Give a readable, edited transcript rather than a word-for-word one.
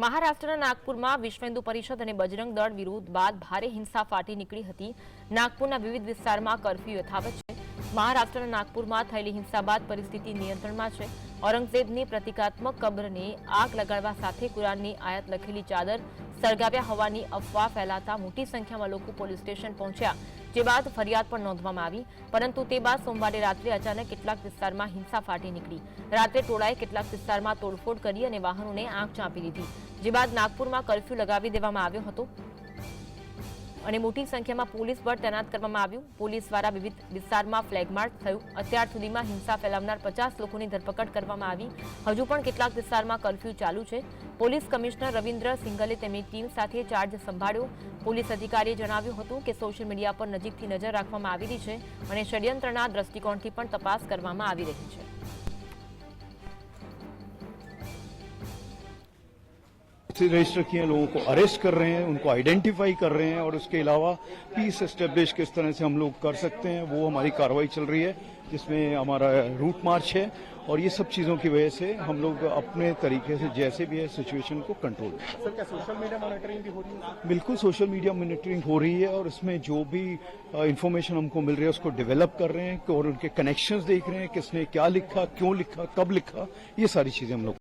મહારાષ્ટ્રના નાગપુરમાં વિશ્વ હિન્દુ પરિષદ અને બજરંગ દળ વિરુદ્ધ બાદ ભારે હિંસા ફાટી નીકળી હતી। નાગપુરના વિવિધ વિસ્તારમાં કર્ફ્યુ યથાવત છે। મહારાષ્ટ્રના નાગપુરમાં થયેલી હિંસા બાદ પરિસ્થિતિ નિયંત્રણમાં છે। ઔરંગઝેબની પ્રતિકાત્મક કબ્રને આગ લગાડવા સાથે કુરાનની આયત લખેલી ચાદર સળગાવ્યા હોવાની અફવા ફેલાતા મોટી સંખ્યામાં લોકો પોલીસ સ્ટેશન પહોંચ્યા, જે બાદ ફરિયાદ પણ નોંધવામાં આવી। પરંતુ તે બાદ સોમવારે રાત્રે અચાનક કેટલાક વિસ્તારમાં હિંસા ફાટી નીકળી। રાત્રે ટોળાએ કેટલાક વિસ્તારમાં તોડફોડ કરી અને વાહનોને આગ ચાંપી દીધી, જે બાદ નાગપુરમાં કર્ફ્યુ લગાવી દેવામાં આવ્યો હતો અને મોટી સંખ્યામાં પોલીસ બળ તૈનાત કરવામાં આવ્યું। પોલીસ દ્વારા વિવિધ વિસ્તારમાં ફ્લેગ માર્ચ થયું। અત્યાર સુધીમાં હિંસા ફેલાવનાર 50 લોકોની ધરપકડ કરવામાં આવી। હજુ પણ કેટલાક વિસ્તારમાં કર્ફ્યુ ચાલુ છે। પોલીસ કમિશનર રવિન્દ્ર સિંઘલે તેમની ટીમ સાથે ચાર્જ સંભાળ્યો। પોલીસ અધિકારીએ જણાવ્યું હતું કે સોશિયલ મીડિયા પર નજીકથી નજર રાખવામાં આવી રહી છે અને ષડયંત્રના દ્રષ્ટિકોણથી પણ તપાસ કરવામાં આવી રહી છે। रजिस्टर किए लोगों को अरेस्ट कर रहे हैं, उनको आइडेंटिफाई कर रहे हैं और उसके अलावा पीस एस्टेब्लिश किस तरह से हम लोग कर सकते हैं वो हमारी कार्रवाई चल रही है, जिसमें हमारा रूट मार्च है और ये सब चीज़ों की वजह से हम लोग अपने तरीके से जैसे भी है सिचुएशन को कंट्रोल। सर, क्या सोशल मीडिया मॉनिटरिंग भी हो रही है? बिल्कुल सोशल मीडिया मॉनिटरिंग हो रही है और इसमें जो भी इंफॉर्मेशन हमको मिल रही है उसको डेवलप कर रहे हैं और उनके कनेक्शंस देख रहे हैं, किसने क्या लिखा, क्यों लिखा, कब लिखा, ये सारी चीज़ें हम लोग